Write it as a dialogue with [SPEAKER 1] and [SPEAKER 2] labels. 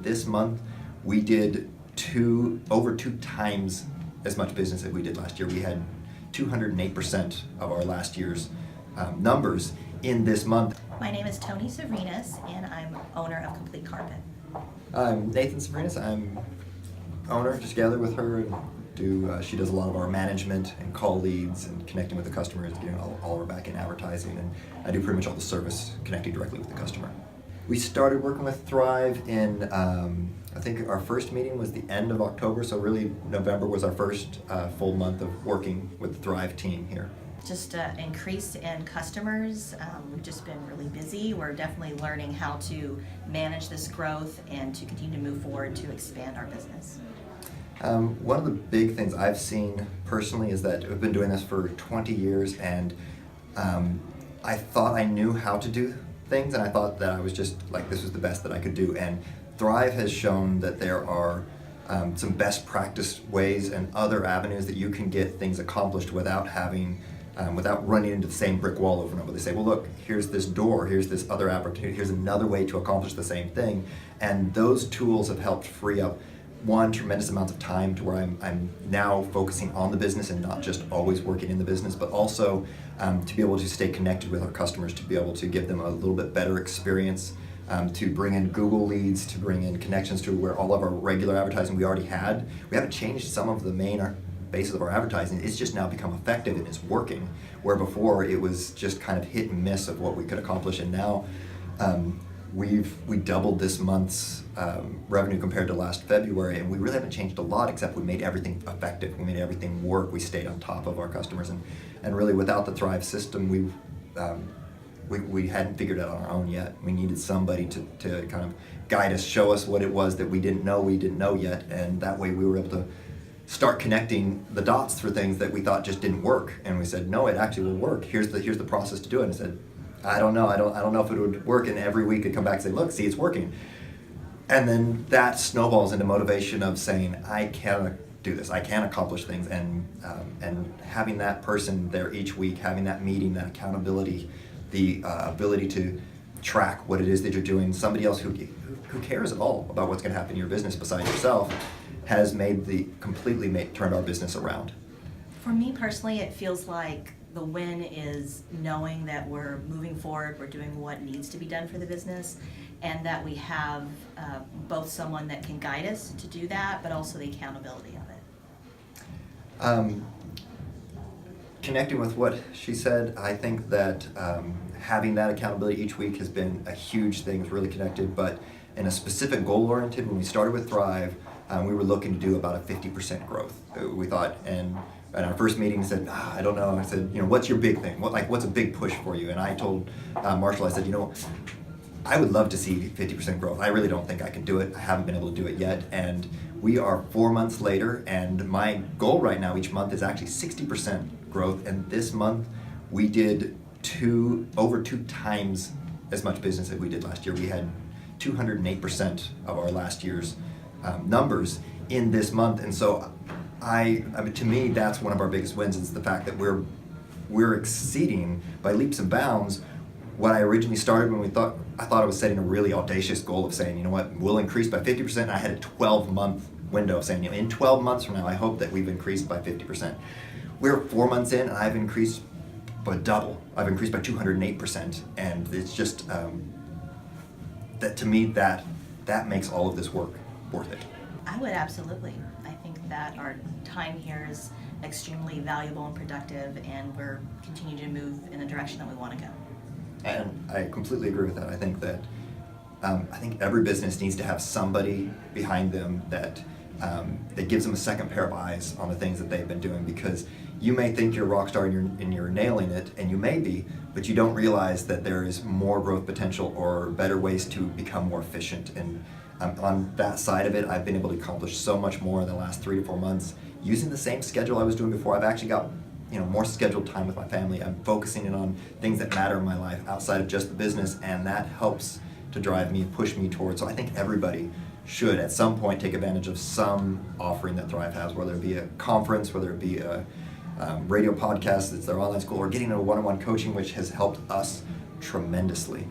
[SPEAKER 1] and this month we did over two times as much business as we did last year. We had 208% of our last year's numbers in this month.
[SPEAKER 2] My name is Tony Savrinas, and I'm owner of Complete Carpet.
[SPEAKER 1] I'm Nathan Savrinas. I'm owner, just together with her, and she does a lot of our management and call leads and connecting with the customers, getting all of our back-end advertising, and I do pretty much all the service connecting directly with the customer. We started working with Thrive in, I think our first meeting was the end of October, so really November was our first full month of working with the Thrive team here.
[SPEAKER 2] Just increase in customers. We've just been really busy. We're definitely learning how to manage this growth and to continue to move forward to expand our business.
[SPEAKER 1] One of the big things I've seen personally is that we've been doing this for 20 years, and I thought I knew how to do things, and I thought that I was just like, this was the best that I could do. And Thrive has shown that there are some best practice ways and other avenues that you can get things accomplished without running into the same brick wall over and over. They say, well, look, here's this door, here's this other opportunity, here's another way to accomplish the same thing. And those tools have helped free up tremendous amounts of time to where I'm now focusing on the business and not just always working in the business, but also to be able to stay connected with our customers, to be able to give them a little bit better experience, to bring in Google leads, to bring in connections to where all of our regular advertising we already had. We haven't changed some of the main basis of our advertising. It's just now become effective and it's working, where before it was just kind of hit and miss of what we could accomplish. And now we doubled this month's revenue compared to last February, and we really haven't changed a lot, except we made everything effective. We made everything work. We stayed on top of our customers, and really without the Thrive system, we hadn't figured it out on our own yet. We needed somebody to kind of guide us, show us what it was that we didn't know yet, and that way we were able to start connecting the dots for things that we thought just didn't work. And we said, no, it actually will work. Here's the process to do it. And I said, I don't know if it would work. And every week I'd come back and say, look, see, it's working. And then that snowballs into motivation of saying, I can do this. I can accomplish things. And having that person there each week, having that meeting, that accountability, the ability to track what it is that you're doing, somebody else who cares at all about what's going to happen in your business besides yourself, has turned our business around.
[SPEAKER 2] For me personally, it feels like the win is knowing that we're moving forward, we're doing what needs to be done for the business, and that we have both someone that can guide us to do that, but also the accountability of it.
[SPEAKER 1] Connecting with what she said, I think that having that accountability each week has been a huge thing. It's really connected, but in a specific goal-oriented, when we started with Thrive, we were looking to do about a 50% growth. We thought, and at our first meeting, said, I don't know. I said, what's your big thing? What's a big push for you? And I told Marshall, I said, I would love to see 50% growth. I really don't think I can do it. I haven't been able to do it yet. And we are 4 months later, and my goal right now each month is actually 60% growth. And this month, we did over two times as much business as we did last year. We had 208% of our last year's numbers in this month. And so I mean, to me, that's one of our biggest wins, is the fact that we're exceeding by leaps and bounds what I originally started when I thought I was setting a really audacious goal of saying, we'll increase by 50%. And I had a 12-month window of saying, in 12 months from now, I hope that we've increased by 50%. We're 4 months in, and I've increased by double. I've increased by 208%. And it's just, that to me, that makes all of this work worth it.
[SPEAKER 2] I would absolutely. I think that our time here is extremely valuable and productive, and we're continuing to move in the direction that we want to go.
[SPEAKER 1] And I completely agree with that. I think that every business needs to have somebody behind them that gives them a second pair of eyes on the things that they've been doing, because you may think you're a rock star and you're nailing it, and you may be, but you don't realize that there is more growth potential or better ways to become more efficient. And on that side of it, I've been able to accomplish so much more in the last 3 to 4 months using the same schedule I was doing before. I've actually got more scheduled time with my family. I'm focusing in on things that matter in my life outside of just the business, and that helps to drive me, push me towards. So I think everybody should at some point take advantage of some offering that Thrive has, whether it be a conference, whether it be a radio podcast, it's their online school, or getting a one-on-one coaching, which has helped us tremendously.